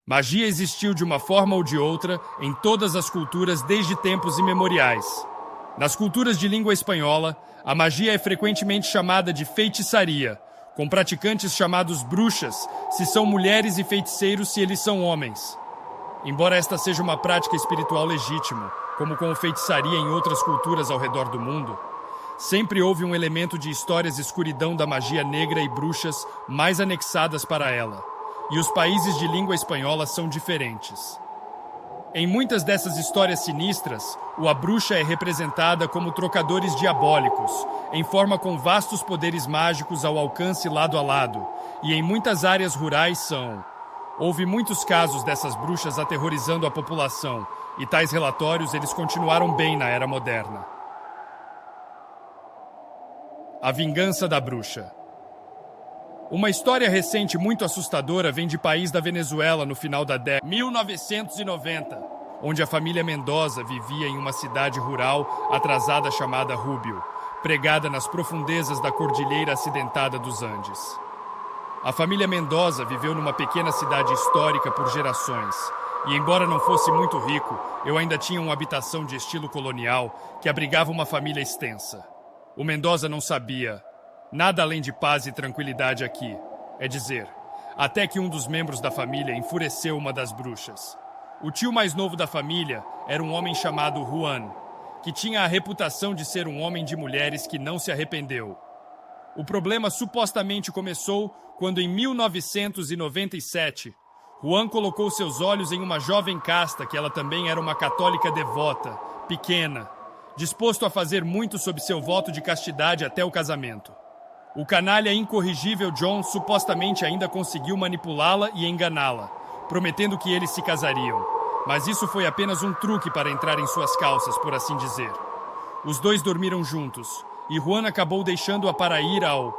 Magia existiu de uma forma ou de outra em todas as culturas desde tempos imemoriais. Nas culturas de língua espanhola, a magia é frequentemente chamada de feitiçaria, com praticantes chamados bruxas, se são mulheres, e feiticeiros, se eles são homens. Embora esta seja uma prática espiritual legítima, como com feitiçaria em outras culturas ao redor do mundo, sempre houve um elemento de histórias de escuridão da magia negra e bruxas mais anexadas para ela. E os países de língua espanhola são diferentes. Em muitas dessas histórias sinistras, a bruxa é representada como trocadores diabólicos, em forma com vastos poderes mágicos ao alcance lado a lado, e em muitas áreas rurais são. Houve muitos casos dessas bruxas aterrorizando a população, e tais relatórios eles continuaram bem na era moderna. A vingança da bruxa. Uma história recente muito assustadora vem de país da Venezuela no final da década de 1990, onde a família Mendoza vivia em uma cidade rural atrasada chamada Rubio, pregada nas profundezas da cordilheira acidentada dos Andes. A família Mendoza viveu numa pequena cidade histórica por gerações, e embora não fosse muito rico, eu ainda tinha uma habitação de estilo colonial que abrigava uma família extensa. O Mendoza não sabia nada além de paz e tranquilidade aqui, é dizer, até que um dos membros da família enfureceu uma das bruxas. O tio mais novo da família era um homem chamado Juan, que tinha a reputação de ser um homem de mulheres que não se arrependeu. O problema supostamente começou quando, em 1997, Juan colocou seus olhos em uma jovem casta que ela também era uma católica devota, pequena, disposto a fazer muito sob seu voto de castidade até o casamento. O canalha incorrigível John supostamente ainda conseguiu manipulá-la e enganá-la, prometendo que eles se casariam. Mas isso foi apenas um truque para entrar em suas calças, por assim dizer. Os dois dormiram juntos, e Juan acabou deixando-a para ir ao...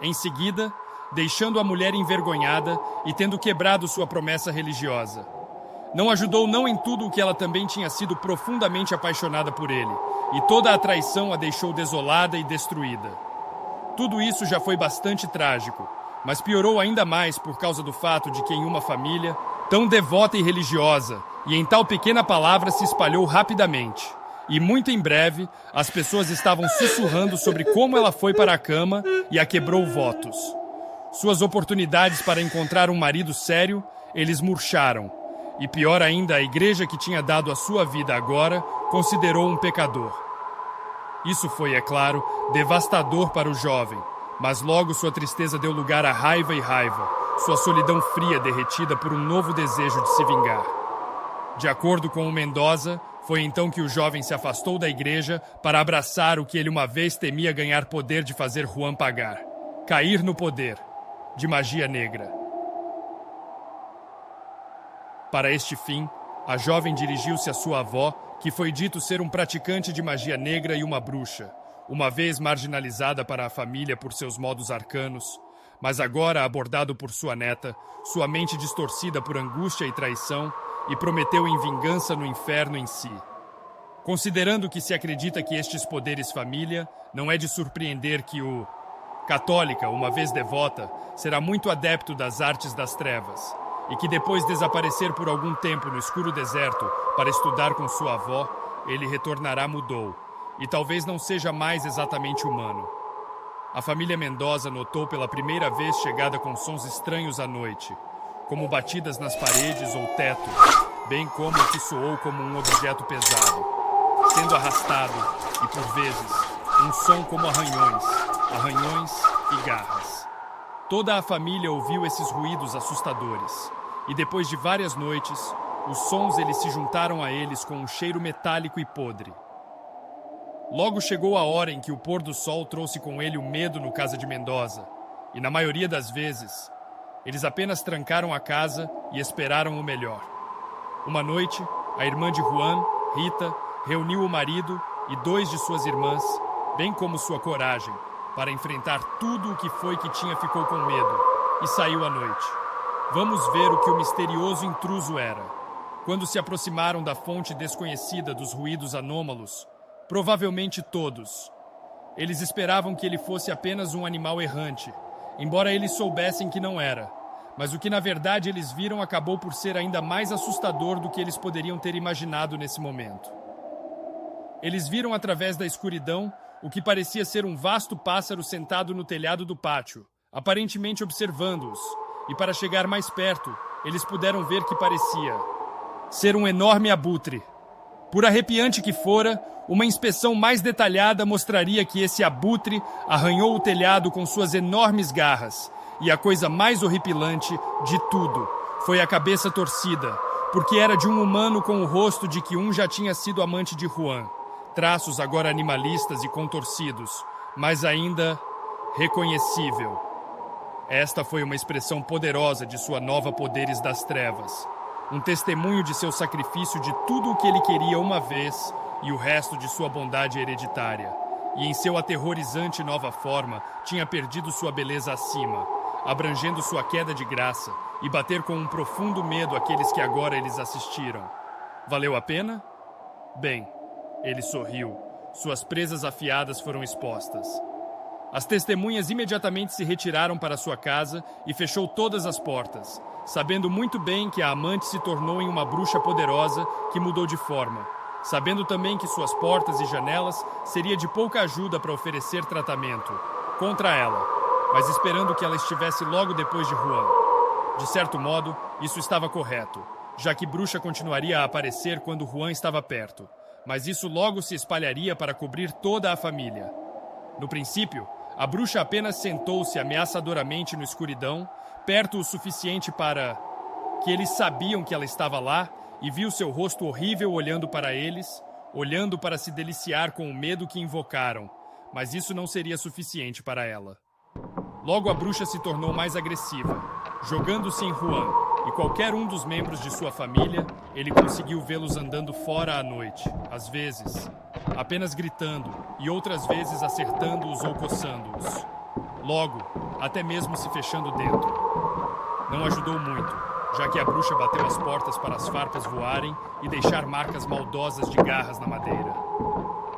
Em seguida, deixando a mulher envergonhada e tendo quebrado sua promessa religiosa. Não ajudou não em tudo o que ela também tinha sido profundamente apaixonada por ele, e toda a traição a deixou desolada e destruída. Tudo isso já foi bastante trágico, mas piorou ainda mais por causa do fato de que em uma família tão devota e religiosa, e em tal pequena palavra se espalhou rapidamente. E muito em breve, as pessoas estavam sussurrando sobre como ela foi para a cama e a quebrou votos. Suas oportunidades para encontrar um marido sério, eles murcharam. E pior ainda, a igreja que tinha dado a sua vida agora, considerou um pecador. Isso foi, é claro, devastador para o jovem, mas logo sua tristeza deu lugar a raiva e raiva, sua solidão fria derretida por um novo desejo de se vingar. De acordo com o Mendoza, foi então que o jovem se afastou da igreja para abraçar o que ele uma vez temia ganhar poder de fazer Juan pagar. Cair no poder, de magia negra. Para este fim, a jovem dirigiu-se à sua avó, que foi dito ser um praticante de magia negra e uma bruxa, uma vez marginalizada para a família por seus modos arcanos, mas agora abordado por sua neta, sua mente distorcida por angústia e traição, e prometeu em vingança no inferno em si. Considerando que se acredita que estes poderes família, não é de surpreender que o católica, uma vez devota, será muito adepto das artes das trevas, e que depois de desaparecer por algum tempo no escuro deserto para estudar com sua avó, ele retornará mudou, e talvez não seja mais exatamente humano. A família Mendoza notou pela primeira vez chegada com sons estranhos à noite, como batidas nas paredes ou teto, bem como o que soou como um objeto pesado, sendo arrastado, e por vezes, um som como arranhões e garras. Toda a família ouviu esses ruídos assustadores, e depois de várias noites, os sons eles se juntaram a eles com um cheiro metálico e podre. Logo chegou a hora em que o pôr do sol trouxe com ele o medo no casa de Mendoza, e na maioria das vezes, eles apenas trancaram a casa e esperaram o melhor. Uma noite, a irmã de Juan, Rita, reuniu o marido e 2 de suas irmãs, bem como sua coragem, para enfrentar tudo o que foi que ficou com medo, e saiu à noite. Vamos ver o que o misterioso intruso era. Quando se aproximaram da fonte desconhecida dos ruídos anômalos, provavelmente todos, eles esperavam que ele fosse apenas um animal errante, embora eles soubessem que não era. Mas o que na verdade eles viram acabou por ser ainda mais assustador do que eles poderiam ter imaginado nesse momento. Eles viram através da escuridão o que parecia ser um vasto pássaro sentado no telhado do pátio, aparentemente observando-os, e para chegar mais perto, eles puderam ver que parecia ser um enorme abutre. Por arrepiante que fora, uma inspeção mais detalhada mostraria que esse abutre arranhou o telhado com suas enormes garras, e a coisa mais horripilante de tudo foi a cabeça torcida, porque era de um humano com o rosto de que um já tinha sido amante de Juan. Traços agora animalistas e contorcidos, mas ainda reconhecível. Esta foi uma expressão poderosa de sua nova poderes das trevas. Um testemunho de seu sacrifício de tudo o que ele queria uma vez e o resto de sua bondade hereditária. E em seu aterrorizante nova forma, tinha perdido sua beleza acima, abrangendo sua queda de graça e bater com um profundo medo aqueles que agora eles assistiram. Valeu a pena? Bem, ele sorriu. Suas presas afiadas foram expostas. As testemunhas imediatamente se retiraram para sua casa e fechou todas as portas, sabendo muito bem que a amante se tornou em uma bruxa poderosa que mudou de forma, sabendo também que suas portas e janelas seria de pouca ajuda para oferecer tratamento contra ela, mas esperando que ela estivesse logo depois de Juan. De certo modo, isso estava correto, já que bruxa continuaria a aparecer quando Juan estava perto, mas isso logo se espalharia para cobrir toda a família. No princípio, a bruxa apenas sentou-se ameaçadoramente no escuridão, perto o suficiente para que eles sabiam que ela estava lá, e viu seu rosto horrível olhando para eles, olhando para se deliciar com o medo que invocaram, mas isso não seria suficiente para ela. Logo a bruxa se tornou mais agressiva, jogando-se em Juan, e qualquer um dos membros de sua família, ele conseguiu vê-los andando fora à noite, às vezes apenas gritando, e outras vezes acertando-os ou coçando-os. Logo, até mesmo se fechando dentro. Não ajudou muito, já que a bruxa bateu as portas para as farpas voarem e deixar marcas maldosas de garras na madeira.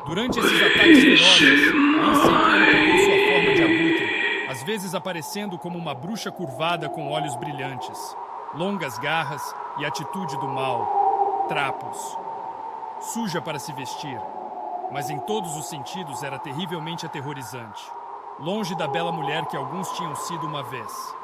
Durante esses ataques ferozes, nem sempre ele pegou sua forma de abutre, às vezes aparecendo como uma bruxa curvada com olhos brilhantes, longas garras e atitude do mal, trapos, suja para se vestir, mas em todos os sentidos era terrivelmente aterrorizante, longe da bela mulher que alguns tinham sido uma vez.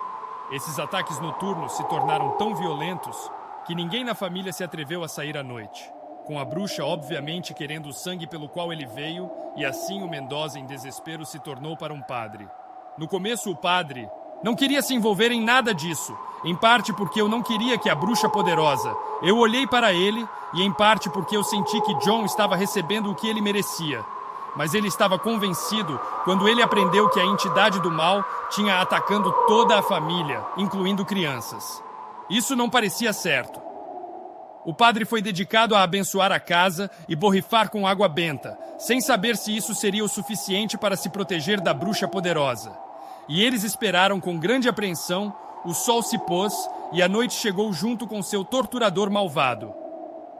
Esses ataques noturnos se tornaram tão violentos que ninguém na família se atreveu a sair à noite, com a bruxa obviamente querendo o sangue pelo qual ele veio, e assim o Mendoza em desespero se tornou para um padre. No começo o padre não queria se envolver em nada disso, em parte porque eu não queria que a bruxa poderosa. Eu olhei para ele e em parte porque eu senti que John estava recebendo o que ele merecia. Mas ele estava convencido quando ele aprendeu que a entidade do mal tinha atacando toda a família, incluindo crianças. Isso não parecia certo. O padre foi dedicado a abençoar a casa e borrifar com água benta, sem saber se isso seria o suficiente para se proteger da bruxa poderosa. E eles esperaram com grande apreensão, o sol se pôs e a noite chegou junto com seu torturador malvado.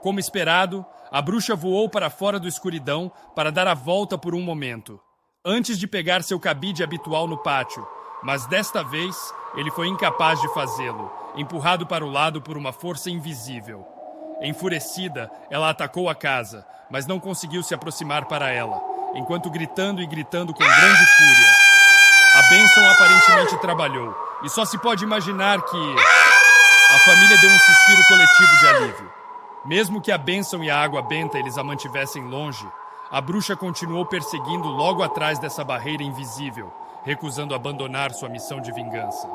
Como esperado, a bruxa voou para fora do escuridão para dar a volta por um momento, antes de pegar seu cabide habitual no pátio, mas desta vez ele foi incapaz de fazê-lo, empurrado para o lado por uma força invisível. Enfurecida, ela atacou a casa, mas não conseguiu se aproximar para ela, enquanto gritando e gritando com grande fúria. A bênção aparentemente trabalhou, e só se pode imaginar que a família deu um suspiro coletivo de alívio. Mesmo que a bênção e a água benta eles a mantivessem longe, a bruxa continuou perseguindo logo atrás dessa barreira invisível, recusando abandonar sua missão de vingança.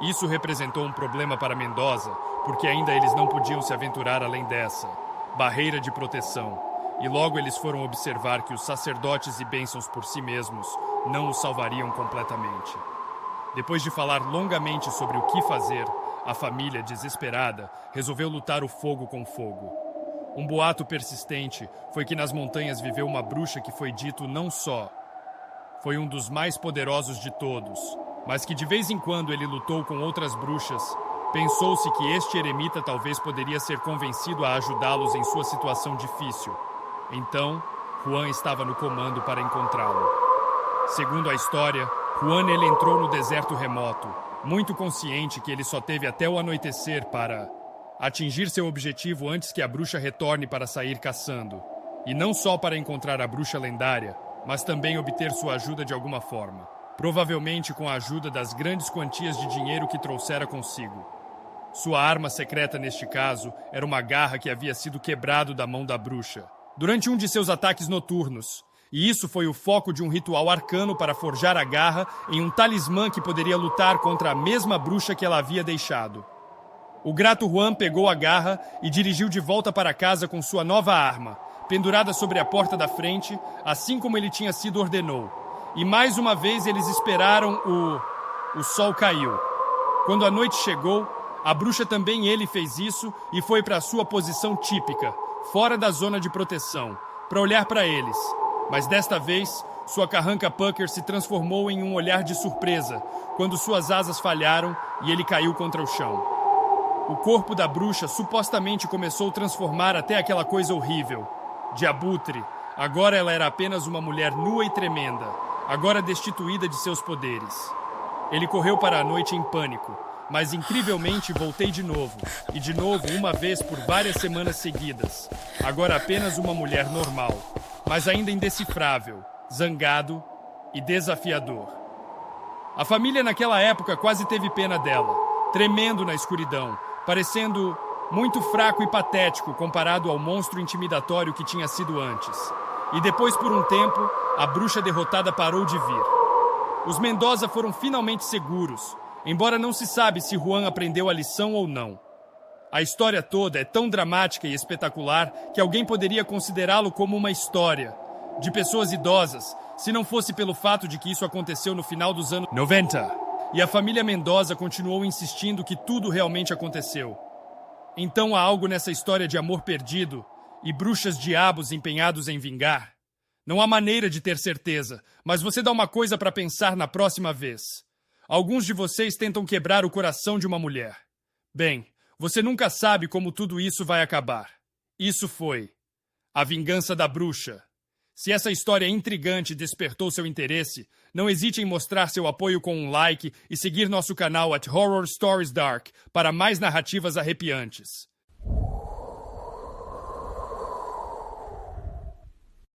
Isso representou um problema para Mendoza, porque ainda eles não podiam se aventurar além dessa barreira de proteção, e logo eles foram observar que os sacerdotes e bênçãos por si mesmos não os salvariam completamente. Depois de falar longamente sobre o que fazer, a família, desesperada, resolveu lutar o fogo com fogo. Um boato persistente foi que nas montanhas viveu uma bruxa que foi dito não só foi um dos mais poderosos de todos, mas que de vez em quando ele lutou com outras bruxas. Pensou-se que este eremita talvez poderia ser convencido a ajudá-los em sua situação difícil. Então, Juan estava no comando para encontrá-lo. Segundo a história, Juan ele entrou no deserto remoto, muito consciente que ele só teve até o anoitecer para atingir seu objetivo antes que a bruxa retorne para sair caçando. E não só para encontrar a bruxa lendária, mas também obter sua ajuda de alguma forma. Provavelmente com a ajuda das grandes quantias de dinheiro que trouxera consigo. Sua arma secreta neste caso era uma garra que havia sido quebrado da mão da bruxa durante um de seus ataques noturnos. E isso foi o foco de um ritual arcano para forjar a garra em um talismã que poderia lutar contra a mesma bruxa que ela havia deixado. O grato Juan pegou a garra e dirigiu de volta para casa com sua nova arma, pendurada sobre a porta da frente, assim como ele tinha sido ordenou. E mais uma vez eles esperaram o sol caiu. Quando a noite chegou, a bruxa também ele fez isso e foi para sua posição típica, fora da zona de proteção, para olhar para eles. Mas desta vez, sua carranca Pucker se transformou em um olhar de surpresa, quando suas asas falharam e ele caiu contra o chão. O corpo da bruxa supostamente começou a transformar até aquela coisa horrível. De abutre, agora ela era apenas uma mulher nua e tremenda, agora destituída de seus poderes. Ele correu para a noite em pânico, mas incrivelmente voltei de novo, e de novo uma vez por várias semanas seguidas. Agora apenas uma mulher normal, mas ainda indecifrável, zangado e desafiador. A família naquela época quase teve pena dela, tremendo na escuridão, parecendo muito fraco e patético comparado ao monstro intimidatório que tinha sido antes. E depois, por um tempo, a bruxa derrotada parou de vir. Os Mendoza foram finalmente seguros, embora não se sabe se Juan aprendeu a lição ou não. A história toda é tão dramática e espetacular que alguém poderia considerá-lo como uma história de pessoas idosas, se não fosse pelo fato de que isso aconteceu no final dos anos 90. E a família Mendoza continuou insistindo que tudo realmente aconteceu. Então há algo nessa história de amor perdido e bruxas diabos empenhados em vingar? Não há maneira de ter certeza, mas você dá uma coisa para pensar na próxima vez. Alguns de vocês tentam quebrar o coração de uma mulher. Bem, você nunca sabe como tudo isso vai acabar. Isso foi A Vingança da Bruxa. Se essa história intrigante despertou seu interesse, não hesite em mostrar seu apoio com um like e seguir nosso canal @Horror Stories Dark para mais narrativas arrepiantes.